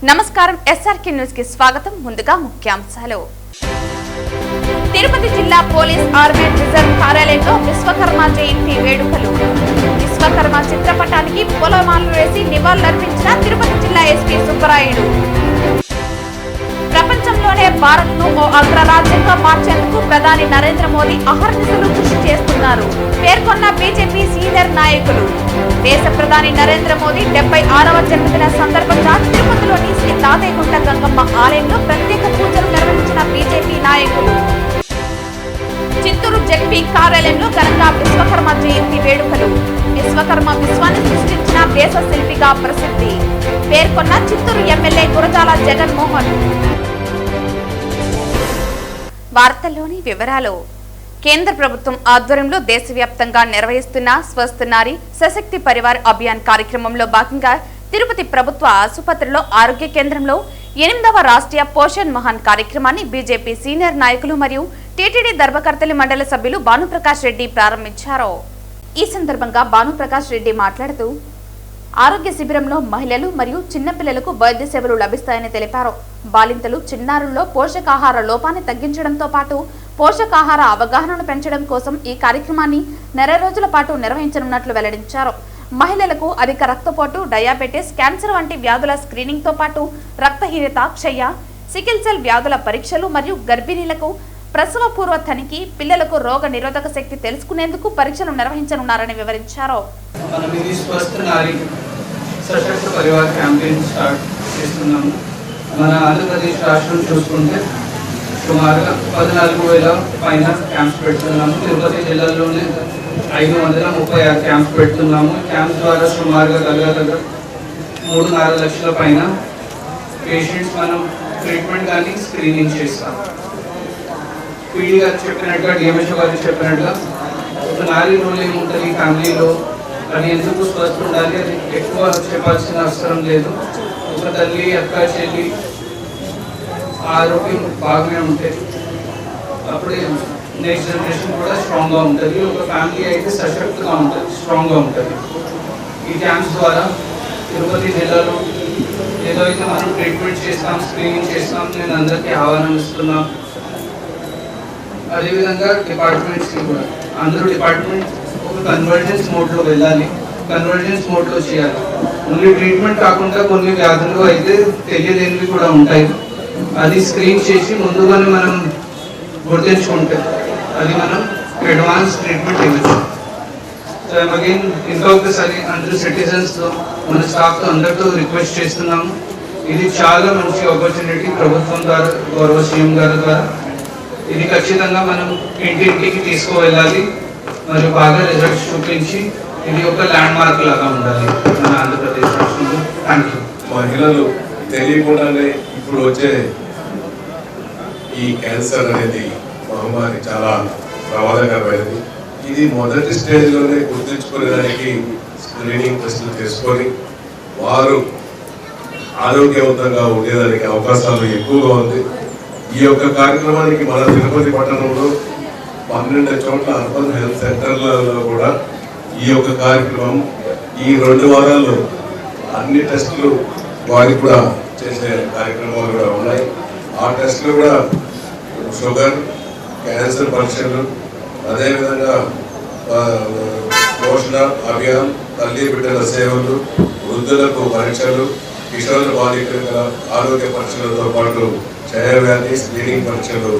నమస్కారం SRK news కి స్వాగతం. ముందుగా ముఖ్యాంశాలు. తిరుపతి జిల్లా పోలీస్ ఆర్మేడ్ రిజర్వ్ కార్యాలయంలో విశ్వకర్మ జయంతి వేడుకలు. విశ్వకర్మ చిత్రపటానికి పూలమాలలు వేసి నివాళులర్పించిన తిరుపతి జిల్లా ఎస్పీ సుబ్బరాయుడు. ప్రపంచంలోనే భారత్ ను ఓ అగ్రరాజ్యంగా మార్చేందుకు ప్రధాని నరేంద్ర మోదీ అహర్నిశలు కృషి చేస్తున్నారు పేర్కొన్న బీజేపీ సీనియర్ నాయకులు. దేశ ప్రధాని నరేంద్ర మోదీ 76వ జన్మదిన సందర్భంగా తిరుపతిలోని శ్రీ తాతయ్యగుంట గంగమ్మ ఆలయంలో ప్రత్యేక పూజలు నిర్వహించిన బీజేపీ నాయకులు. చిత్తూరు జెడ్పీ కార్యాలయంలో ఘనంగా విశ్వకర్మ జయంతి వేడుకలు. విశ్వకర్మ విశ్వాన్ని సృష్టించిన దేశ శిల్పిగా ప్రసిద్ధి పేర్కొన్న చిత్తూరు ఎమ్మెల్యే గురజాల జగన్మోహన్. వార్తల్లోని వివరాలు. కేంద్ర ప్రభుత్వం ఆధ్వర్యంలో దేశవ్యాప్తంగా నిర్వహిస్తున్న స్వస్థ నారి సశక్తి పరివార్ అభియాన్ కార్యక్రమంలో భాగంగా తిరుపతి ప్రభుత్వ ఆసుపత్రిలో ఆరోగ్య కేంద్రంలో 8వ రాష్ట్రీయ పోషణ్ మహాన్ కార్యక్రమాన్ని బీజేపీ సీనియర్ నాయకులు మరియు టీటీడీ ధర్మకర్తలి మండలి సభ్యులు భానుప్రకాష్ రెడ్డి ప్రారంభించారు. ఈ సందర్భంగా భానుప్రకాష్ రెడ్డి మాట్లాడుతూ ఆరోగ్య శిబిరంలో మహిళలు మరియు చిన్నపిల్లలకు వైద్య సేవలు లభిస్తాయని తెలిపారు. బాలింతలు చిన్నారుల్లో పోషకాహార లోపాన్ని తగ్గించడంతో పాటు పోషకాహార అవగాహనను పెంచడం కోసం ఈ కార్యక్రమాన్ని నెల రోజుల పాటు నిర్వహించనున్నట్లు వెల్లడించారు. మహిళలకు అధిక రక్తపోటు, డయాబెటిస్, క్యాన్సర్ వంటి వ్యాధుల స్క్రీనింగ్ తో పాటు రక్తహీనత, క్షయ, సికిల్ సెల్ వ్యాధుల పరీక్షలు మరియు గర్భిణీలకు ప్రసవ పూర్వ తనిఖీ, పిల్లలకు రోగ నిరోధక శక్తి తెలుసుకునేందుకు పరీక్షలు నిర్వహించనున్నారని వివరించారు. మన ఆంధ్రప్రదేశ్ రాష్ట్రం చూసుకుంటే సుమారుగా 14,000 పైన క్యాంప్స్ పెడుతున్నాము. తిరుపతి జిల్లాలోనే 536 క్యాంప్స్ పెడుతున్నాము. క్యాంప్స్ ద్వారా సుమారుగా దగ్గర 3.5 లక్షల పైన పేషెంట్స్ మనం ట్రీట్మెంట్ కానీ స్క్రీనింగ్ చేస్తాం. పీడీ గారు చెప్పినట్టుగా, డిఎంహెచ్ఓ గారు చెప్పినట్టుగా ఒక నారీ రోల్ ఏముంటుంది ఫ్యామిలీలో, అది ఎందుకు స్వస్థ ఉండాలి అది ఎక్కువ చెప్పాల్సిన అవసరం లేదు. ఒక తల్లి, అక్క, చెల్లి ఆరోగ్యం బాగానే ఉంటుంది, అప్పుడే నెక్స్ట్ జనరేషన్ కూడా స్ట్రాంగ్గా ఉంటుంది. ఒక ఫ్యామిలీ అయితే సశక్తిగా ఉంటుంది, స్ట్రాంగ్గా ఉంటుంది. ఈ క్యాంప్స్ ద్వారా తిరుపతి జిల్లాలో ఏదో అయితే మనం ట్రీట్మెంట్ చేస్తాం, స్క్రీనింగ్ చేస్తాం, నేను అందరికీ ఆహ్వానం ఇస్తున్నాం. అదేవిధంగా డిపార్ట్మెంట్స్కి కూడా అందరూ డిపార్ట్మెంట్ ఒక కన్వర్జెన్స్ మోడ్లో వెళ్ళాలి, కన్వర్జెన్స్ మోడ్లో చేయాలి. ఓన్లీ ట్రీట్మెంట్ కాకుండా కొన్ని వ్యాధులు అయితే తెలియలేనివి కూడా ఉంటాయి, అది స్క్రీన్ చేసి ముందుగానే మనం గుర్తించుకుంటే అది మనం అడ్వాన్స్ ట్రీట్మెంట్ ఇవ్వచ్చు. సో అగైన్ ఇంకొకసారి అందరూ సిటిజన్స్తో, మన స్టాఫ్తో అందరితో రిక్వెస్ట్ చేస్తున్నాము. ఇది చాలా మంచి ఆపర్చునిటీ ప్రభుత్వం ద్వారా, గౌరవ సీఎం గారి ద్వారా. ఇది ఖచ్చితంగా మనం ఇంటింటికి తీసుకువెళ్ళాలి మరియు బాగా రిజల్ట్స్ చూపించి ఇది ఒక ల్యాండ్ మార్క్ లాగా ఉండాలి మన ఆంధ్రప్రదేశ్ రాష్ట్రంలో. Thank you. మహిళలు తెలియకుండానే ఇప్పుడు వచ్చే ఈ క్యాన్సర్ అనేది మహమ్మారి చాలా ప్రమాదకరమైనది. ఇది మొదటి స్టేజ్లోనే గుర్తించుకునేదానికి స్క్రీనింగ్ టెస్టులు చేసుకొని వారు ఆరోగ్యవంతంగా ఉండేదానికి అవకాశాలు ఎక్కువగా ఉంది. ఈ యొక్క కార్యక్రమానికి మన తిరుపతి పట్టణంలో 12 చోట్ల అర్బన్ హెల్త్ సెంటర్లలో కూడా ఈ యొక్క కార్యక్రమం ఈ 2 వారాల్లో అన్ని టెస్టులు వారికి కూడా చేసే కార్యక్రమాలు కూడా ఉన్నాయి. ఆ టెస్టులు కూడా షుగర్, క్యాన్సర్ పరీక్షలు, అదేవిధంగా పోషణ అభియాన్, తల్లి బిడ్డల సేవలు, వృద్ధులకు పరీక్షలు, కిషోర బాలికల ఆరోగ్య పరీక్షలతో పాటు క్షయవ్యాధి స్క్రీనింగ్ పరీక్షలు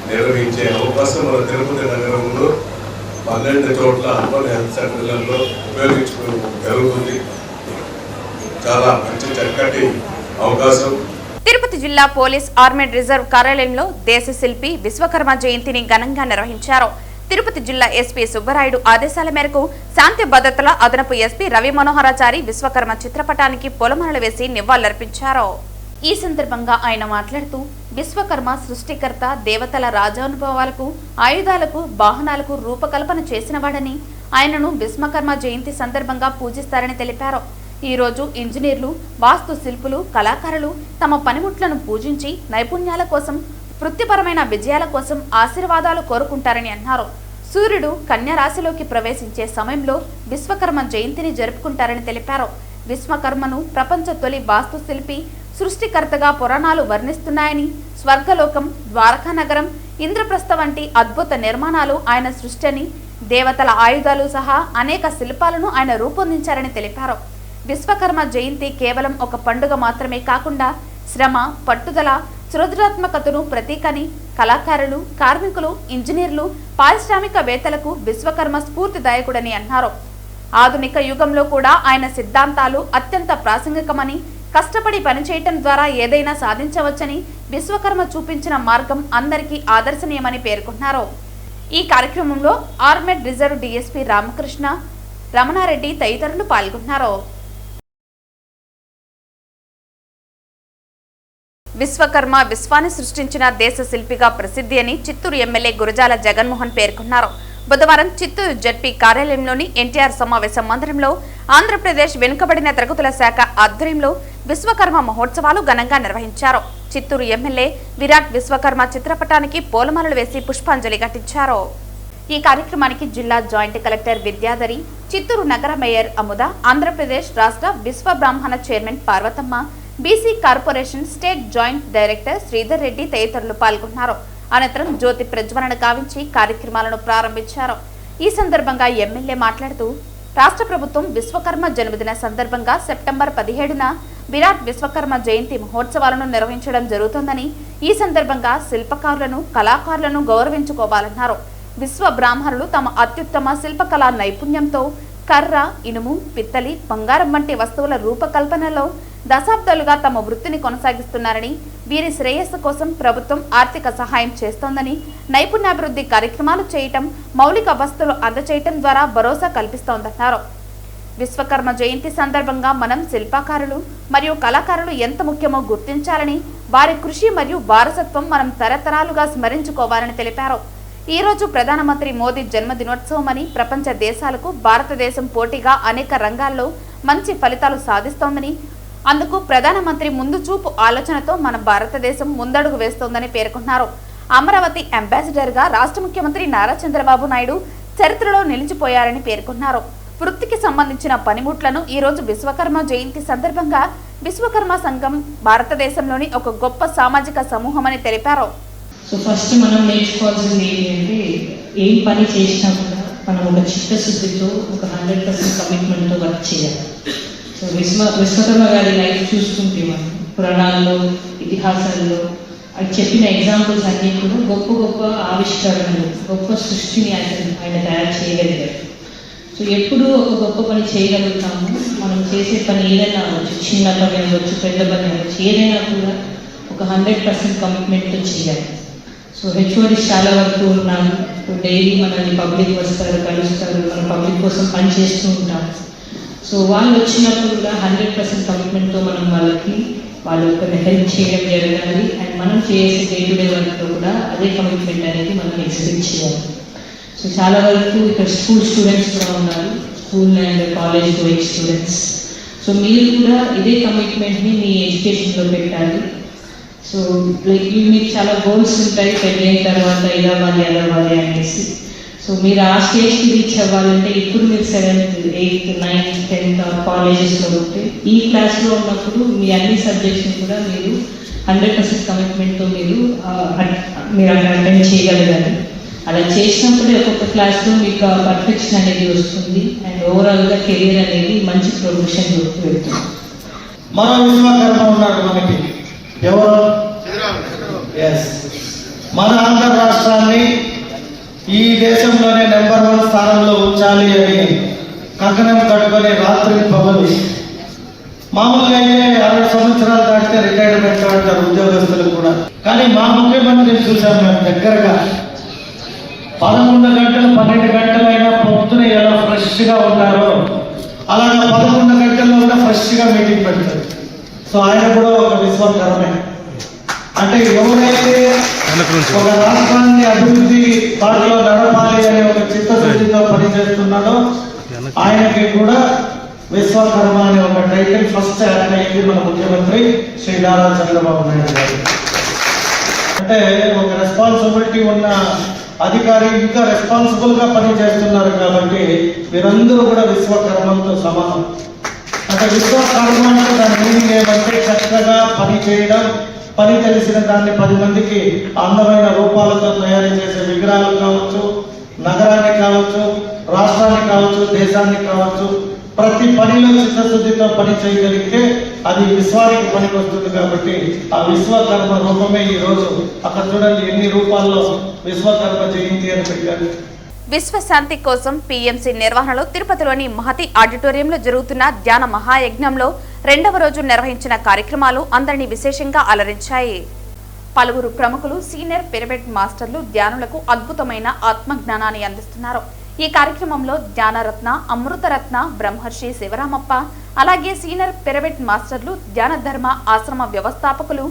నిర్వహించే అవకాశం మన తిరుపతి నగరంలో 12 చోట్ల అర్బన్ హెల్త్ సెంటర్లలో ఉపయోగించుకోవడం జరుగుతుంది. చాలా మంచి చక్కటి అవకాశం. తిరుపతి జిల్లా పోలీస్ ఆర్మేడ్ రిజర్వ్ కార్యాలయంలో దేశ శిల్పి విశ్వకర్మ జయంతిని ఘనంగా నిర్వహించారు. తిరుపతి జిల్లా ఎస్పీ సుబ్బరాయుడు ఆదేశాల మేరకు శాంతి భద్రతల అదనపు ఎస్పీ రవి మనోహరాచారి విశ్వకర్మ చిత్రపటానికి పూలమాలలు వేసి నివాళులర్పించారు. ఈ సందర్భంగా ఆయన మాట్లాడుతూ విశ్వకర్మ సృష్టికర్త, దేవతల రాజానుభవాలకు, ఆయుధాలకు, వాహనాలకు రూపకల్పన చేసినవాడని, ఆయనను విశ్వకర్మ జయంతి సందర్భంగా పూజిస్తారని తెలిపారు. ఈ రోజు ఇంజనీర్లు, వాస్తు శిల్పులు, కళాకారులు తమ పనిముట్లను పూజించి నైపుణ్యాల కోసం, వృత్తిపరమైన విజయాల కోసం ఆశీర్వాదాలు కోరుకుంటారని అన్నారు. సూర్యుడు కన్యా రాశిలోకి ప్రవేశించే సమయంలో విశ్వకర్మ జయంతిని జరుపుకుంటారని తెలిపారు. విశ్వకర్మను ప్రపంచ తొలి వాస్తు శిల్పి సృష్టికర్తగా పురాణాలు వర్ణిస్తున్నాయని, స్వర్గలోకం, ద్వారకా నగరం, ఇంద్రప్రస్థ వంటి అద్భుత నిర్మాణాలు ఆయన సృష్టి అని, దేవతల ఆయుధాలు సహా అనేక శిల్పాలను ఆయన రూపొందించారని తెలిపారు. విశ్వకర్మ జయంతి కేవలం ఒక పండుగ మాత్రమే కాకుండా శ్రమ, పట్టుదల, సృజనాత్మకతను ప్రతీకని, కళాకారులు, కార్మికులు, ఇంజనీర్లు, పారిశ్రామికవేత్తలకు విశ్వకర్మ స్ఫూర్తిదాయకుడని అన్నారు. ఆధునిక యుగంలో కూడా ఆయన సిద్ధాంతాలు అత్యంత ప్రాసంగికమని, కష్టపడి పనిచేయటం ద్వారా ఏదైనా సాధించవచ్చని, విశ్వకర్మ చూపించిన మార్గం అందరికీ ఆదర్శనీయమని పేర్కొన్నారు. ఈ కార్యక్రమంలో armed reserve DSP Ramakrishna, Ramana Reddy తదితరులు పాల్గొన్నారు. విశ్వకర్మ విశ్వాన్ని సృష్టించిన దేశ శిల్పిగా ప్రసిద్ధి అని చిత్తూరు ఎమ్మెల్యే గురజాల జగన్మోహన్ పేర్కొన్నారు. బుధవారం చిత్తూరు జడ్పీ కార్యాలయంలోని ఎన్టీఆర్ సమావేశ మందిరంలో ఆంధ్రప్రదేశ్ వెనుకబడిన తరగతుల శాఖ ఆధ్వర్యంలో విశ్వకర్మ మహోత్సవాలు ఘనంగా నిర్వహించారు. చిత్తూరు ఎమ్మెల్యే విరాట్ విశ్వకర్మ చిత్రపటానికి పూలమాలలు వేసి పుష్పాంజలి ఘటించారు. ఈ కార్యక్రమానికి జిల్లా జాయింట్ కలెక్టర్ విద్యాధరి, చిత్తూరు నగర మేయర్ అముద, ఆంధ్రప్రదేశ్ రాష్ట్ర విశ్వ బ్రాహ్మణ chairman Parvathamma, BC corporation state joint director Sridhar Reddy తదితరులు పాల్గొన్నారు. అనంతరం జ్యోతి ప్రజ్వలన గావించి కార్యక్రమాలను ప్రారంభించారు. ఈ సందర్భంగా ఎమ్మెల్యే మాట్లాడుతూ, రాష్ట్ర ప్రభుత్వం విశ్వకర్మ జన్మదిన సందర్భంగా సెప్టెంబర్ 17న విరాట్ విశ్వకర్మ జయంతి మహోత్సవాలను నిర్వహించడం జరుగుతోందని, ఈ సందర్భంగా శిల్పకారులను, కళాకారులను గౌరవించుకోవాలన్నారు. విశ్వ బ్రాహ్మణులు తమ అత్యుత్తమ శిల్పకళా నైపుణ్యంతో కర్ర, ఇనుము, పిత్తలి, బంగారం వంటి వస్తువుల రూపకల్పనలో దశాబ్దాలుగా తమ వృత్తిని కొనసాగిస్తున్నారని, వీరి శ్రేయస్సు కోసం ప్రభుత్వం ఆర్థిక సహాయం చేస్తోందని, నైపుణ్యాభివృద్ధి కార్యక్రమాలు చేయటం, మౌలిక వస్తువులు అందచేయటం ద్వారా భరోసా కల్పిస్తోందన్నారు. విశ్వకర్మ జయంతి సందర్భంగా మనం శిల్పకారులు మరియు కళాకారులు ఎంత ముఖ్యమో గుర్తించాలని, వారి కృషి మరియు వారసత్వం మనం తరతరాలుగా స్మరించుకోవాలని తెలిపారు. ఈ రోజు ప్రధానమంత్రి మోదీ జన్మదినోత్సవం అని, ప్రపంచ దేశాలకు భారతదేశం పోటీగా అనేక రంగాల్లో మంచి ఫలితాలు సాధిస్తోందని, అందుకు ప్రధానమంత్రి ముందు చూపు ఆలోచనతో మన భారతదేశం ముందడుగు వేస్తోందని పేర్కొన్నారు. అమరావతి అంబాసిడర్ గా రాష్ట్ర ముఖ్యమంత్రి నారా చంద్రబాబు నాయుడు చరిత్రలో నిలిచిపోయారని పేర్కొన్నారు. వృత్తికి సంబంధించిన పనిముట్లను ఈ రోజు విశ్వకర్మ జయంతి సందర్భంగా విశ్వకర్మ సంఘం భారతదేశంలోని ఒక గొప్ప సామాజిక సమూహమని తెలిపారు. సో ఫస్ట్ మనం నేర్చుకోవాల్సింది ఏంటంటే, ఏం పని చేసినా కూడా మనం ఒక చిత్తశుద్ధితో, ఒక 100% కమిట్మెంట్తో వర్క్ చేయాలి. సో విశ్వకర్మ గారి లైఫ్ చూసుకుంటే మనం పురాణాల్లో, ఇతిహాసాల్లో అది చెప్పిన ఎగ్జాంపుల్స్ అన్నీ కూడా గొప్ప గొప్ప ఆవిష్కరణలు, గొప్ప సృష్టిని ఆయన తయారు చేయగలిగారు. సో ఎప్పుడు ఒక గొప్ప పని చేయగలుగుతాము, మనం చేసే పని ఏదైనా అవ్వచ్చు, చిన్న పని అవ్వచ్చు, పెద్ద పని అవ్వచ్చు, ఏదైనా కూడా ఒక 100% కమిట్మెంట్తో చేయాలి. సో హెచ్ఓడి చాలా వరకు ఉన్నాము. డైలీ మనల్ని పబ్లిక్ వస్తారు, కలుస్తారు, మన పబ్లిక్ కోసం పని చేస్తూ ఉంటాం. సో వాళ్ళు వచ్చినప్పుడు కూడా 100% కమిట్మెంట్తో మనం వాళ్ళకి హెల్ప్ చేయడం జరగాలి. అండ్ మనం చేసే డే టు డే వర్క్లో కూడా అదే కమిట్మెంట్ అనేది మనం ఎగ్జిబిట్ చేయాలి. సో చాలా వరకు ఇక్కడ స్కూల్ స్టూడెంట్స్ కూడా ఉన్నారు, school and college going students. So మీరు కూడా ఇదే కమిట్మెంట్ని మీ ఎడ్యుకేషన్లో పెట్టాలి. సో లైక్ మీకు చాలా గోల్స్ ఉంటాయి, పెళ్ళైన తర్వాత ఇలా అవ్వాలి, అలా అవ్వాలి అనేసి. సో మీరు ఆ స్టేజ్కి రీచ్ అవ్వాలంటే ఇప్పుడు మీరు 7th, 8th, 9th, 10th కాలేజెస్లో ఉంటే ఈ క్లాస్లో ఉన్నప్పుడు మీ అన్ని సబ్జెక్ట్స్ని కూడా మీరు 100% కమిట్మెంట్తో మీరు అటెండ్ చేయగలగాలి. అలా చేసినప్పుడే ఒక్కొక్క క్లాస్లో మీకు పర్ఫెక్షన్ అనేది వస్తుంది అండ్ ఓవరాల్గా కెరీర్ అనేది మంచి ప్రొఫెషన్ వెళ్తుంది. మరో విశ్వకర్మ ఉన్నాడు మనకి, ఎవరు? మన ఆంధ్ర రాష్ట్రాన్ని ఈ దేశంలోనే నెంబర్ 1 స్థానంలో ఉంచాలి అని కంకణం కట్టుకొని రాత్రి పగలు, మామూలుగా అయితే 60 సంవత్సరాలు దాటితే రిటైర్మెంట్ అంటారు ఉద్యోగస్తులు కూడా. కానీ మా ముఖ్యమంత్రిని చూసాం మేము దగ్గరగా. 11 గంటలు 12 గంటలైనా పొద్దున ఎలా ఫ్రెష్గా ఉంటారో అలాగా 11 గంటల్లో కూడా ఫ్రెష్గా మీటింగ్ పెడతారు. సో ఆయన కూడా ఒక విశ్వకర్మే. అంటే ఎవరైతే ఒక రాష్ట్రాన్ని అభివృద్ధి బాటలో నడపాలి అనే ఒక చిత్తశుద్ధితో పనిచేస్తున్నాడో ఆయనకి కూడా విశ్వకర్మ అనే ఒక టైటిల్ ఫస్ట్ యాడ్ అయింది మన ముఖ్యమంత్రి శ్రీ నారా చంద్రబాబు నాయుడు గారు. అంటే ఒక రెస్పాన్సిబిలిటీ ఉన్న అధికారి ఇంకా రెస్పాన్సిబుల్ గా పని చేస్తున్నారు కాబట్టి మీరందరూ కూడా విశ్వకర్మలతో సమానం. అంటే విశ్వకర్మ అంటే దాని మీనింగ్ ఏమంటే చక్కగా పని చేయడం, పని తెలిసిన దాన్ని 10 మందికి అందమైన రూపాలతో తయారు చేసే విగ్రహాలు కావచ్చు, నగరాన్ని కావచ్చు, రాష్ట్రాన్ని కావచ్చు, దేశాన్ని కావచ్చు, ప్రతి పనిలో చిత్తశుద్ధితో పని చేయగలిగితే అది విశ్వానికి పనికి వస్తుంది. కాబట్టి ఆ విశ్వకర్మ రూపమే ఈ రోజు అక్కడ చూడండి ఎన్ని రూపాల్లో విశ్వకర్మ జయంతి అని పెట్టారు. విశ్వశాంతి కోసం పీఎంసీ నిర్వహణలో తిరుపతిలోని మహతి ఆడిటోరియంలో జరుగుతున్న ధ్యాన మహాయజ్ఞంలో 2వ రోజు నిర్వహించిన కార్యక్రమాలు అందరినీ విశేషంగా అలరించాయి. పలువురు ప్రముఖులు సీనియర్ పిరమిడ్ మాస్టర్లు ధ్యానులకు అద్భుతమైన ఆత్మజ్ఞానాన్ని అందిస్తున్నారు. ఈ కార్యక్రమంలో ధ్యానరత్న, అమృతరత్న, బ్రహ్మర్షి శివరామప్ప, అలాగే సీనియర్ పిరమిడ్ మాస్టర్లు, ధ్యాన ధర్మ ఆశ్రమ వ్యవస్థాపకులు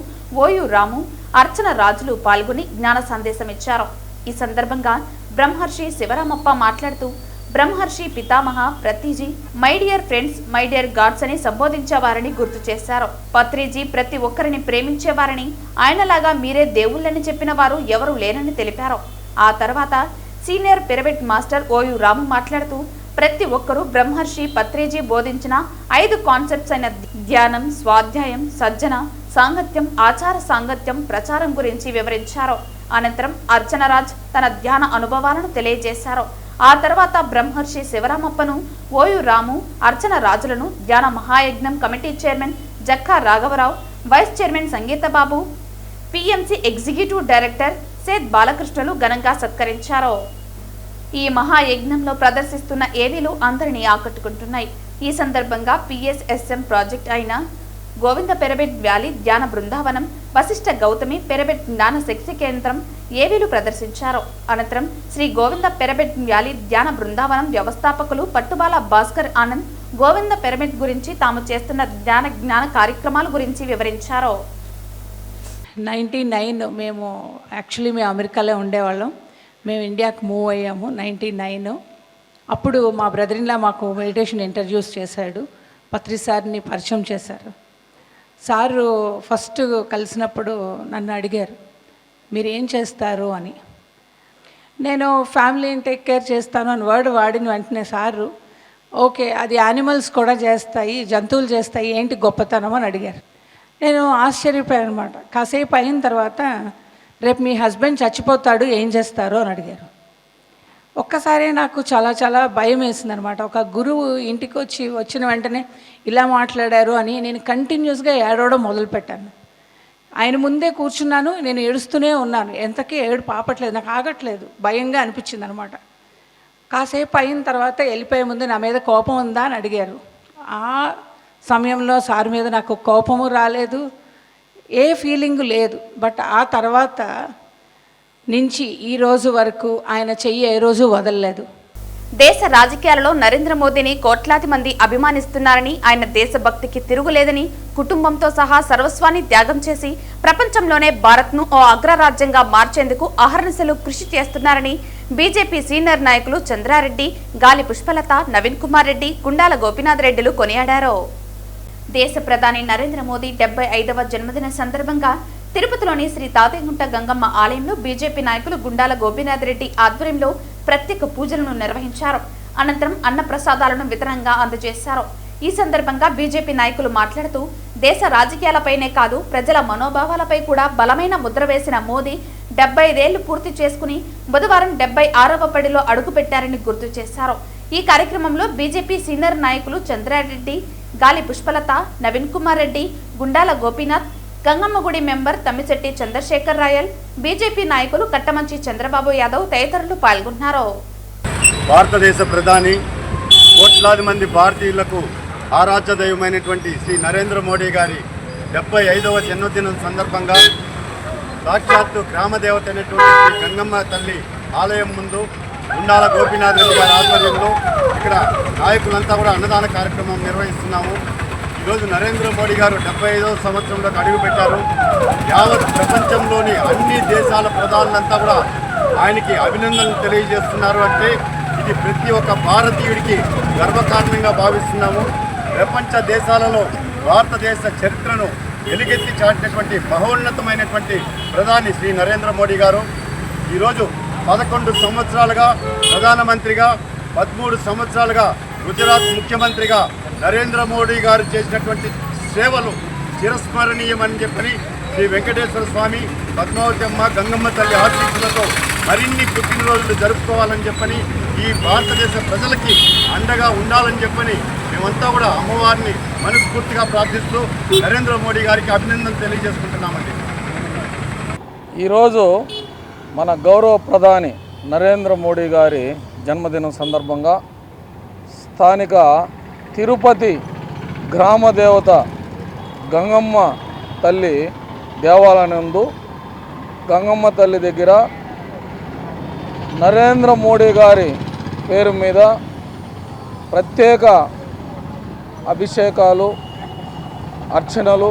ఓయు రాము, అర్చన రాజులు పాల్గొని జ్ఞాన సందేశం ఇచ్చారు. ఈ సందర్భంగా బ్రహ్మర్షి శివరామప్ప మాట్లాడుతూ Brahmarshi Pitamaha Patriji my dear friends, my dear gods అని సంబోధించేవారని గుర్తు చేశారు. పత్రిజీ ప్రతి ఒక్కరిని ప్రేమించేవారని, ఆయనలాగా మీరే దేవుళ్ళని చెప్పిన వారు ఎవరూ లేరని తెలిపారు. ఆ తర్వాత సీనియర్ పిరమిడ్ మాస్టర్ ఓయు రాము మాట్లాడుతూ ప్రతి ఒక్కరూ బ్రహ్మర్షి పత్రిజీ బోధించిన 5 కాన్సెప్ట్స్ అయిన ధ్యానం, స్వాధ్యాయం, సజ్జన, సాంగత్యం, ఆచార సాంగత్యం, ప్రచారం గురించి వివరించారు. అనంతరం అర్చనరాజ్ తన ధ్యాన అనుభవాలను తెలియజేశారు. ఆ తర్వాత బ్రహ్మర్షి శివరామప్పను, ఓయు రాము, అర్చన రాజులను ధ్యాన మహాయజ్ఞం కమిటీ చైర్మన్ జక్కా రాఘవరావు, vice chairman Sangeethababu, PMC executive director Syed బాలకృష్ణలు ఘనంగా సత్కరించారు. ఈ మహాయజ్ఞంలో ప్రదర్శిస్తున్న ఏవీలు అందరినీ ఆకట్టుకుంటున్నాయి. ఈ సందర్భంగా పిఎస్ఎస్ఎం ప్రాజెక్ట్ అయిన గోవింద పిరమిడ్ వ్యాలీ ధ్యాన బృందావనం, వశిష్ఠ గౌతమి పిరమిడ్ జ్ఞాన శక్తి కేంద్రం ఏవీలు ప్రదర్శించారు. అనంతరం శ్రీ గోవింద పిరమిడ్ వ్యాలీ ధ్యాన బృందావనం వ్యవస్థాపకులు పట్టుబాల భాస్కర్ ఆనంద్ గోవింద పిరమిడ్ గురించి తాము చేస్తున్న జ్ఞాన కార్యక్రమాల గురించి వివరించారు. 99 మేము అమెరికాలో ఉండేవాళ్ళం. మేము ఇండియాకు మూవ్ అయ్యాము 99. అప్పుడు మా బ్రదర్‌ఇన్‌లా మాకు మెడిటేషన్ ఇంట్రడ్యూస్ చేశాడు. పత్రి సార్ని పరిచయం చేశారు. సారు ఫస్ట్ కలిసినప్పుడు నన్ను అడిగారు, మీరు ఏం చేస్తారు అని. నేను ఫ్యామిలీని టేక్ కేర్ చేస్తాను అని వర్డ్ వాడిన వెంటనే సారు ఓకే, అది యానిమల్స్ కూడా చేస్తాయి, జంతువులు చేస్తాయి, ఏంటి గొప్పతనం అని అడిగారు. నేను ఆశ్చర్యపోయాను అనమాట. కాసేపు అయిన తర్వాత రేపు మీ హస్బెండ్ చచ్చిపోతాడు, ఏం చేస్తారు అని అడిగారు. ఒక్కసారి నాకు చాలా భయం వేసిందనమాట. ఒక గురువు ఇంటికి వచ్చిన వెంటనే ఇలా మాట్లాడారు అని నేను కంటిన్యూస్గా ఏడవడం మొదలుపెట్టాను. ఆయన ముందే కూర్చున్నాను, నేను ఏడుస్తూనే ఉన్నాను. ఎంతకీ ఏడుపు ఆపట్లేదు, నాకు ఆగట్లేదు, భయంగా అనిపించింది అనమాట. కాసేపు అయిన తర్వాత వెళ్ళిపోయే ముందు నా మీద కోపం ఉందా అని అడిగారు. ఆ సమయంలో సార్ మీద నాకు కోపము రాలేదు, ఏ ఫీలింగ్ లేదు. బట్ ఆ తర్వాత నుంచి ఈ రోజు వరకు ఆయన చెయ్యి ఏ రోజు వదలలేదు. దేశ రాజకీయాలలో నరేంద్ర మోదీని కోట్లాది మంది అభిమానిస్తున్నారని, ఆయన దేశభక్తికి తిరుగులేదని, కుటుంబంతో సహా సర్వస్వాన్ని త్యాగం చేసి ప్రపంచంలోనే భారత్ను ఓ అగ్రరాజ్యంగా మార్చేందుకు అహర్నిశలు కృషి చేస్తున్నారని బీజేపీ సీనియర్ నాయకులు చంద్రారెడ్డి, గాలి పుష్పలత, నవీన్ కుమార్ రెడ్డి, గుండాల గోపీనాథ్ రెడ్డిలు కొనియాడారు. దేశ ప్రధాని నరేంద్ర మోదీ 75వ జన్మదిన సందర్భంగా తిరుపతిలోని శ్రీ తాతయ్యగుంట గంగమ్మ ఆలయంలో బీజేపీ నాయకులు గుండాల గోపీనాథ్ రెడ్డి ఆధ్వర్యంలో ప్రత్యేక పూజలను నిర్వహించారు. అనంతరం అన్న ప్రసాదాలను వితరణంగా అందజేశారు. ఈ సందర్భంగా బీజేపీ నాయకులు మాట్లాడుతూ దేశ రాజకీయాలపైనే కాదు ప్రజల మనోభావాలపై కూడా బలమైన ముద్ర వేసిన మోదీ 75 ఏళ్లు పూర్తి చేసుకుని బుధవారం 76వ పడిలో అడుగుపెట్టారని గుర్తు చేశారు. ఈ కార్యక్రమంలో బీజేపీ సీనియర్ నాయకులు చంద్రారెడ్డి, గాలి పుష్పలత, నవీన్ కుమార్ రెడ్డి, గుండాల గోపీనాథ్, గంగమ్మగుడి మెంబర్ తమ్మిశెట్టి చంద్రశేఖర్ రాయల్, బీజేపీ నాయకులు కట్టమంచి చంద్రబాబు యాదవ్ తదితరులు పాల్గొన్నారు. భారతదేశ ప్రధాని, కోట్లాది మంది భారతీయులకు ఆరాధ్య దైవమైనటువంటి శ్రీ నరేంద్ర మోడీ గారి 75వ జన్మదినం సందర్భంగా సాక్షాత్తు గ్రామదేవత అయినటువంటి శ్రీ గంగమ్మ తల్లి ఆలయం ముందు గుండాల గోపీనాథ్ రెడ్డి గారి ఆధ్వర్యంలో ఇక్కడ నాయకులంతా కూడా అన్నదాన కార్యక్రమం నిర్వహిస్తున్నాము. ఈరోజు నరేంద్ర మోడీ గారు 75వ సంవత్సరంలోకి అడుగుపెట్టారు. యావత్ ప్రపంచంలోని అన్ని దేశాల ప్రధానులంతా కూడా ఆయనకి అభినందనలు తెలియజేస్తున్నారు. అంటే ఇది ప్రతి ఒక్క భారతీయుడికి గర్వకారణంగా భావిస్తున్నాము. ప్రపంచ దేశాలలో భారతదేశ చరిత్రను వెలుగెత్తి చాటినటువంటి మహోన్నతమైనటువంటి ప్రధాని శ్రీ నరేంద్ర మోడీ గారు ఈరోజు 11 సంవత్సరాలుగా ప్రధానమంత్రిగా, 13 సంవత్సరాలుగా గుజరాత్ ముఖ్యమంత్రిగా నరేంద్ర మోడీ గారు చేసినటువంటి సేవలు చిరస్మరణీయమని చెప్పని శ్రీ వెంకటేశ్వర స్వామి, పద్మావతి అమ్మ, గంగమ్మ తల్లి ఆశీస్సులతో మరిన్ని పుట్టినరోజులు జరుపుకోవాలని చెప్పని, ఈ భారతదేశ ప్రజలకి అండగా ఉండాలని చెప్పని మేమంతా కూడా అమ్మవారిని మనస్ఫూర్తిగా ప్రార్థిస్తూ నరేంద్ర మోడీ గారికి అభినందనలు తెలియజేసుకుంటున్నామండి. ఈరోజు మన గౌరవ ప్రధాని నరేంద్ర మోడీ గారి జన్మదినం సందర్భంగా స్థానిక తిరుపతి గ్రామ దేవత గంగమ్మ తల్లి దేవాలయం నందు గంగమ్మ తల్లి దగ్గర నరేంద్ర మోడీ గారి పేరు మీద ప్రత్యేక అభిషేకాలు, అర్చనలు,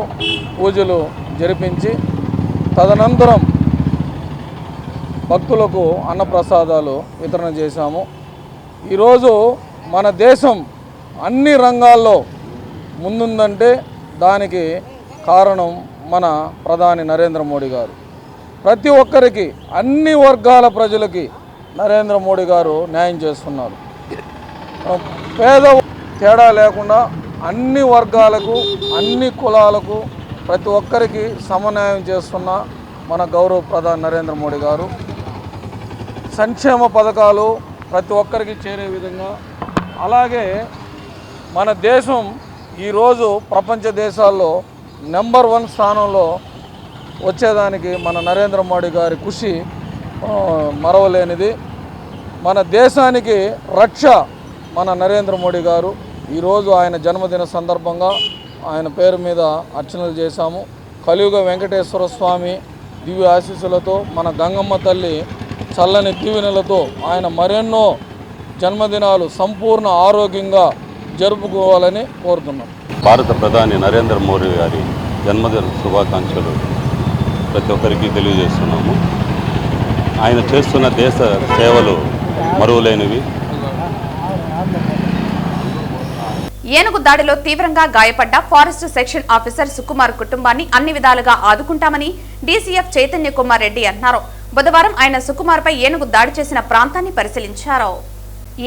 పూజలు జరిపించి తదనంతరం భక్తులకు అన్నప్రసాదాలు వితరణ చేశాము. ఈరోజు మన దేశం అన్ని రంగాల్లో ముందుందంటే దానికి కారణం మన ప్రధాని నరేంద్ర మోడీ గారు. ప్రతి ఒక్కరికి, అన్ని వర్గాల ప్రజలకి నరేంద్ర మోడీ గారు న్యాయం చేస్తున్నారు. పేద తేడా లేకుండా అన్ని వర్గాలకు, అన్ని కులాలకు, ప్రతి ఒక్కరికి సమన్యాయం చేస్తున్న మన గౌరవ ప్రధాని నరేంద్ర మోడీ గారు సంక్షేమ పథకాలు ప్రతి ఒక్కరికి చేరే విధంగా, అలాగే మన దేశం ఈరోజు ప్రపంచ దేశాల్లో నెంబర్ 1 స్థానంలో వచ్చేదానికి మన నరేంద్ర మోడీ గారి కృషి మరవలేనిది. మన దేశానికి రక్ష మన నరేంద్ర మోడీ గారు. ఈరోజు ఆయన జన్మదిన సందర్భంగా ఆయన పేరు మీద అర్చనలు చేశాము. కలియుగ వెంకటేశ్వర స్వామి దివ్య ఆశీస్సులతో, మన గంగమ్మ తల్లి చల్లని దీవెనలతో ఆయన మరెన్నో జన్మదినాలు సంపూర్ణ ఆరోగ్యంగా జరుపుకోవాలని కోరుతున్నాం. భారత ప్రధాని నరేంద్ర మోడీ గారి జన్మదిన శుభాకాంక్షలు ప్రతి ఒక్కరికి తెలియజేస్తున్నాము. ఆయన చేస్తున్న దేశ సేవలు మరువలేనివి. ఏనుగు దాడిలో తీవ్రంగా గాయపడ్డ ఫారెస్ట్ సెక్షన్ ఆఫీసర్ సుకుమార్ కుటుంబాన్ని అన్ని విధాలుగా ఆదుకుంటామని డీసీఎఫ్ చైతన్య కుమార్ రెడ్డి అన్నారు. బుధవారం ఆయన సుకుమార్పై ఏనుగు దాడి చేసిన ప్రాంతాన్ని పరిశీలించారు.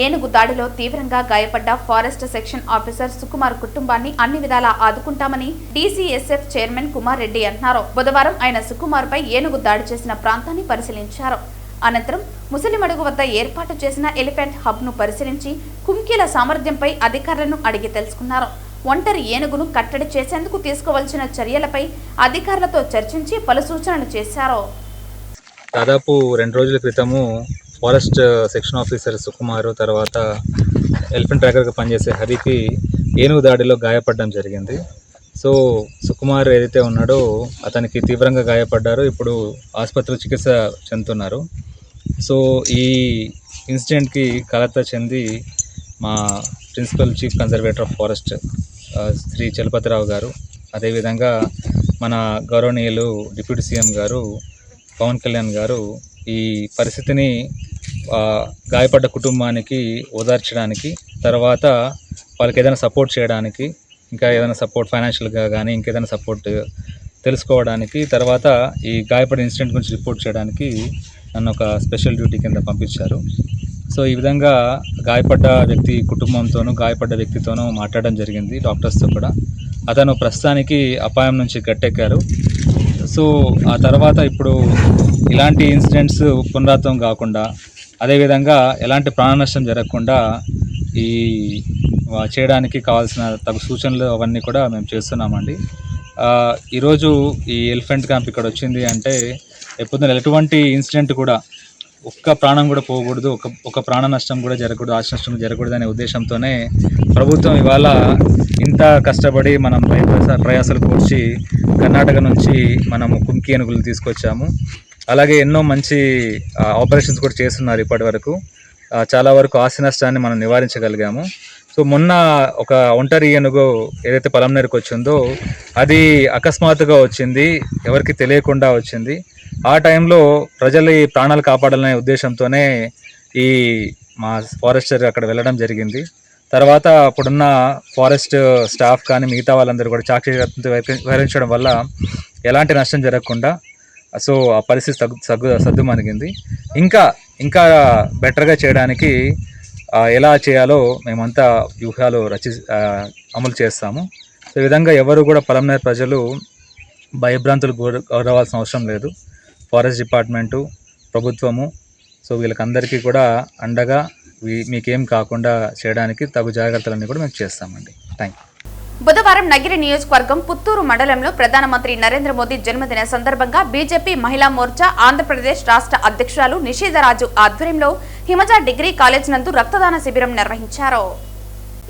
ఏనుగు దాడిలో తీవ్రంగా గాయపడ్డ ఫారెస్ట్ సెక్షన్ ఆఫీసర్ సుకుమార్ కుటుంబాన్ని అన్ని విధాలా ఆదుకుంటామని డీసీఎస్ఎఫ్ చైర్మన్ కుమార్ రెడ్డి అన్నారు. బుధవారం ఆయన సుకుమార్పై ఏనుగు దాడి చేసిన ప్రాంతాన్ని పరిశీలించారు. అనంతరం ముసలిమడుగు వద్ద ఏర్పాటు చేసిన ఎలిఫెంట్ హబ్ ను పరిశీలించి కుంకీల సామర్థ్యంపై అధికారులను అడిగి తెలుసుకున్నారు. ఒంటరి ఏనుగును కట్టడి చేసేందుకు తీసుకోవాల్సిన చర్యలపై అధికారులతో చర్చించి పలు సూచనలు చేశారు. దాదాపు 2 రోజుల క్రితము ఫారెస్ట్ సెక్షన్ ఆఫీసర్ సుకుమారు, తర్వాత ఎలిఫెంట్ ట్రాకర్గా పనిచేసే హరికి ఏనుగు దాడిలో గాయపడడం జరిగింది. సో సుకుమార్ ఏదైతే ఉన్నాడో అతనికి తీవ్రంగా గాయపడ్డారు. ఇప్పుడు ఆసుపత్రిలో చికిత్స చెందుతున్నారు. సో ఈ ఇన్సిడెంట్కి కలత చెంది మా principal chief conservator of forest Shri Chalapathirao గారు, అదేవిధంగా మన గౌరవనీయులు డిప్యూటీ సీఎం గారు పవన్ కళ్యాణ్ గారు ఈ పరిస్థితిని గాయపడ్డ కుటుంబానికి ఓదార్చడానికి, తర్వాత వాళ్ళకి ఏదైనా సపోర్ట్ చేయడానికి, ఇంకా ఏదైనా సపోర్ట్ ఫైనాన్షియల్గా కానీ ఇంకేదైనా సపోర్ట్ తెలుసుకోవడానికి, తర్వాత ఈ గాయపడిన ఇన్సిడెంట్ గురించి రిపోర్ట్ చేయడానికి నన్ను ఒక స్పెషల్ డ్యూటీ కింద పంపించారు. సో ఈ విధంగా గాయపడ్డ వ్యక్తి కుటుంబంతోనూ గాయపడ్డ వ్యక్తితోనూ మాట్లాడడం జరిగింది, డాక్టర్స్తో కూడా. అతను ప్రస్తుతానికి అపాయం నుంచి గట్టెక్కారు. సో ఆ తర్వాత ఇప్పుడు ఇలాంటి ఇన్సిడెంట్స్ పునరావృతం కాకుండా, అదేవిధంగా ఎలాంటి ప్రాణ నష్టం జరగకుండా ఈ చేయడానికి కావాల్సిన తగు సూచనలు అవన్నీ కూడా మేము చేస్తున్నామండి. ఈరోజు ఈ ఎలిఫెంట్ క్యాంప్ ఇక్కడ వచ్చింది అంటే ఎప్పుడు ఎటువంటి ఇన్సిడెంట్ కూడా ఒక్క ప్రాణం కూడా పోకూడదు, ఒక ప్రాణ నష్టం కూడా జరగకూడదు, ఆశ నష్టం జరగకూడదు అనే ఉద్దేశంతోనే ప్రభుత్వం ఇవాళ ఇంత కష్టపడి మనం ప్రయాసాలు కూర్చి కర్ణాటక నుంచి మనము కుంకి ఏనుగులు తీసుకొచ్చాము. అలాగే ఎన్నో మంచి ఆపరేషన్స్ కూడా చేస్తున్నారు ఇప్పటి వరకు. చాలా వరకు ఆస్తి నష్టాన్ని మనం నివారించగలిగాము. సో మొన్న ఒక ఒంటరి ఏనుగు ఏదైతే పలంనేరుకు వచ్చిందో అది అకస్మాత్తుగా వచ్చింది, ఎవరికి తెలియకుండా వచ్చింది. ఆ టైంలో ప్రజల ప్రాణాలు కాపాడాలనే ఉద్దేశంతోనే ఈ మా ఫారెస్టర్ అక్కడ వెళ్ళడం జరిగింది. తర్వాత అప్పుడున్న ఫారెస్ట్ స్టాఫ్ కానీ మిగతా వాళ్ళందరూ కూడా చాకచక్యంతో వ్యవహరించడం వల్ల ఎలాంటి నష్టం జరగకుండా సో ఆ పరిస్థితి సద్దుమణిగింది. ఇంకా బెటర్గా చేయడానికి ఎలా చేయాలో మేమంతా వ్యూహాలు అమలు చేస్తాము. సో ఈ విధంగా ఎవరు కూడా పలమనేరు ప్రజలు భయభ్రాంతులు గురవ్వాల్సిన అవసరం లేదు. ఫారెస్ట్ డిపార్ట్మెంటు, ప్రభుత్వము సో వీళ్ళకందరికీ కూడా అండగా మీకేం కాకుండా చేయడానికి తగు జాగ్రత్తలన్నీ కూడా మేము చేస్తామండి. Thank you. బుధవారం నగిరి నియోజకవర్గం పుత్తూరు మండలంలో ప్రధానమంత్రి నరేంద్ర మోదీ జన్మదిన సందర్భంగా బీజేపీ మహిళా మోర్చా ఆంధ్రప్రదేశ్ రాష్ట్ర అధ్యక్షురాలు నిషేధరాజు ఆధ్వర్యంలో హిమజ డిగ్రీ కాలేజ్ నందు రక్తదాన శిబిరం నిర్వహించారు.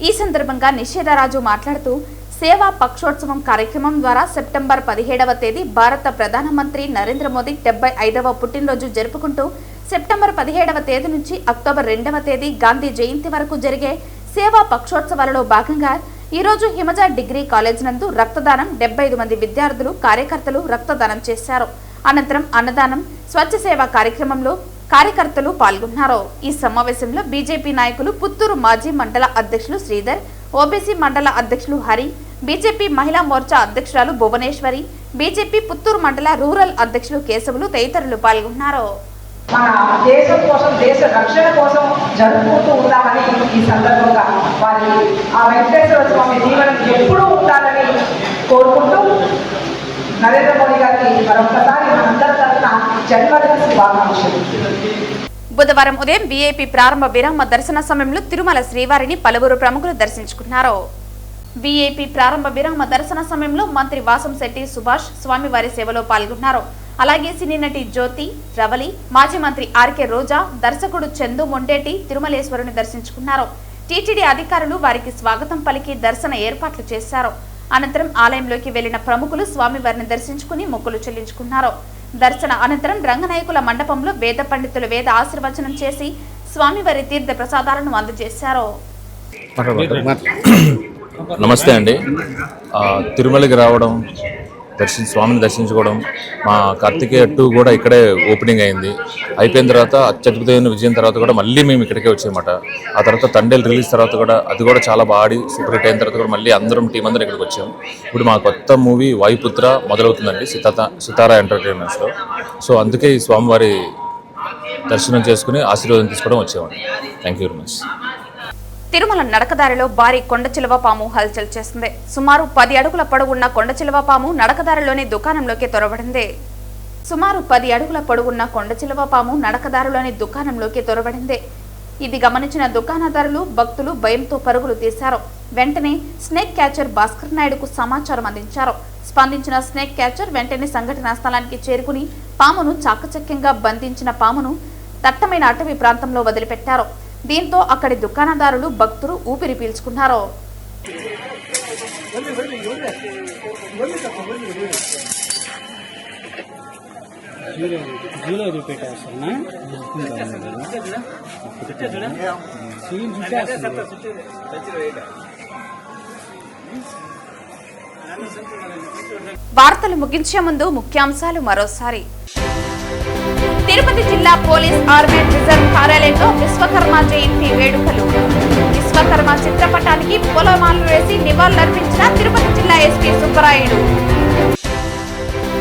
ఈ సందర్భంగా నిషేధరాజు మాట్లాడుతూ సేవా పక్షోత్సవం కార్యక్రమం ద్వారా సెప్టెంబర్ 17వ తేదీ భారత ప్రధానమంత్రి నరేంద్ర మోదీ 75వ పుట్టినరోజు జరుపుకుంటూ సెప్టెంబర్ 17వ తేదీ నుంచి అక్టోబర్ 2వ తేదీ గాంధీ జయంతి వరకు జరిగే సేవా పక్షోత్సవాలలో భాగంగా ఈరోజు హిమజ డిగ్రీ కాలేజ్ నందు రక్తదానం 75 మంది విద్యార్థులు కార్యకర్తలు రక్తదానం చేశారు. అనంతరం అన్నదానం స్వచ్ఛ సేవ కార్యక్రమంలో కార్యకర్తలు పాల్గొన్నారు. ఈ సమావేశంలో బీజేపీ నాయకులు పుత్తూరు మాజీ మండల అధ్యక్షులు శ్రీధర్, ఓబీసీ మండల అధ్యక్షులు హరి, బీజేపీ మహిళా మోర్చా అధ్యక్షురాలు భువనేశ్వరి, బీజేపీ పుత్తూరు మండల రూరల్ అధ్యక్షులు కేశవులు తదితరులు పాల్గొన్నారు. మన దేశం కోసం, దేశ రక్షణ కోసం జరుపుకుంటూ ఉందామని ఈ సందర్భంగా వారి ఆ వెంకటేశ్వర స్వామి దీవెన ఎప్పుడూ ఉండాలని కోరుకుంటూ నరేంద్ర మోడీ గారికి మరొకసారి మనందరి తరఫున జన్మదిన శుభాకాంక్షలు. బుధవారం ఉదయం వీఐపీ ప్రారంభ విరామ దర్శన సమయంలో తిరుమల శ్రీవారిని పలువురు ప్రముఖులు దర్శించుకున్నారు. వీఐపీ ప్రారంభ విరామ దర్శన సమయంలో మంత్రి వాసంశెట్టి సుభాష్ స్వామివారి సేవలో పాల్గొన్నారు. అలాగే సినీ నటి జ్యోతి, రవలి, మాజీ మంత్రి ఆర్కే రోజా, దర్శకుడు చందు మొండేటి తిరుమలేశ్వరుని దర్శించుకున్నారు. టీటీడీ అధికారులు వారికి స్వాగతం పలికి దర్శన ఏర్పాట్లు చేశారు. అనంతరం ఆలయంలోకి వెళ్లిన ప్రముఖులు స్వామివారిని దర్శించుకుని మొక్కులు చెల్లించుకున్నారు. దర్శన అనంతరం రంగనాయకుల మండపంలో వేద పండితులు వేద ఆశీర్వచనం చేసి స్వామివారి తీర్థ ప్రసాదాలను అందజేశారు. నమస్తే అండి. తిరుమలకి రావడం, స్వామిని దర్శించుకోవడం, మా కార్తికేయ 2 కూడా ఇక్కడే ఓపెనింగ్ అయింది. అయిపోయిన తర్వాత అత్యద్భుతమైన విజయం తర్వాత కూడా మళ్ళీ మేము ఇక్కడికే వచ్చామన్నమాట. ఆ తర్వాత తండేలు రిలీజ్ తర్వాత కూడా అది కూడా చాలా బాగా ఆడి సూపర్ హిట్ అయిన తర్వాత కూడా మళ్ళీ టీం అందరం ఇక్కడికి వచ్చాము. ఇప్పుడు మా కొత్త మూవీ వాయుపుత్ర మొదలవుతుందండి సితారా ఎంటర్టైన్మెంట్స్లో. సో అందుకే ఈ స్వామివారి దర్శనం చేసుకుని ఆశీర్వాదం తీసుకోవడం వచ్చామండి. Thank you very much. Tirumala నడకదారిలో భారీ కొండచిలువ పాము హల్చల్ చేసింది. సుమారు 10 అడుగుల పొడవున్న కొండచిలువ పాము నడకదారిలోని దుకాణంలోకి తొరబడింది. ఇది గమనించిన దుకాణదారులు, భక్తులు భయంతో పరుగులు తీశారు. వెంటనే స్నేక్ క్యాచర్ భాస్కర్ నాయుడుకు సమాచారం అందించారు. స్పందించిన స్నేక్ క్యాచర్ వెంటనే సంఘటనా స్థలానికి చేరుకుని పామును చాకచక్యంగా బంధించిన పామును దట్టమైన అటవీ ప్రాంతంలో వదిలిపెట్టారు. దీంతో అక్కడి దుకాణదారులు, భక్తులు ఊపిరి పీల్చుకున్నారు. వార్తలు ముగించే ముందు ముఖ్యాంశాలు మరోసారి. తిరుపతి జిల్లా పోలీస్ ఆర్మేడ్ రిజర్వ్ కార్యాలయంలో విశ్వకర్మ జయంతి వేడుకలు. విశ్వకర్మ చిత్రపటానికి పూలమాలలు వేసి నివాళులర్పించిన తిరుపతి జిల్లా ఎస్పీ సుబ్బరాయుడు.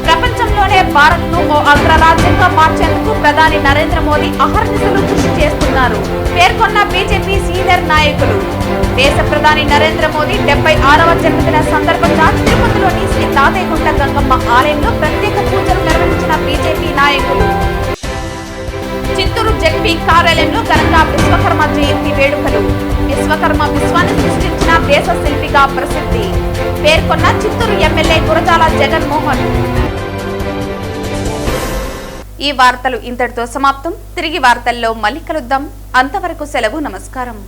ప్రపంచంలోనే భారత్ ను ఓ అగ్రరాజ్యంగా మార్చేందుకు ప్రధాని నరేంద్ర మోదీ అహర్నిశలు కృషి చేస్తున్నారు పేర్కొన్న బీజేపీ సీనియర్ నాయకులు. దేశ ప్రధాని నరేంద్ర మోదీ 76వ జన్మదిన సందర్భంగా తిరుపతిలోని శ్రీ తాతయ్యగుంట గంగమ్మ ఆలయంలో ప్రత్యేక పూజలు నిర్వహించిన బీజేపీ నాయకులు. చిత్తూరు జెడ్పీ కార్యాలయంలో ఘనంగా విశ్వకర్మ జయంతి వేడుకలు. విశ్వకర్మ విశ్వాన్ని సృష్టించిన దేశ శిల్పిగా ప్రసిద్ధి పేర్కొన్న చిత్తూరు ఎమ్మెల్యే గురజాల జగన్మోహన్. ఈ వార్తలు ఇంతటితో సమాప్తం. తిరిగి వార్తల్లో మళ్ళీ కలుద్దాం. అంతవరకు సెలవు. నమస్కారం.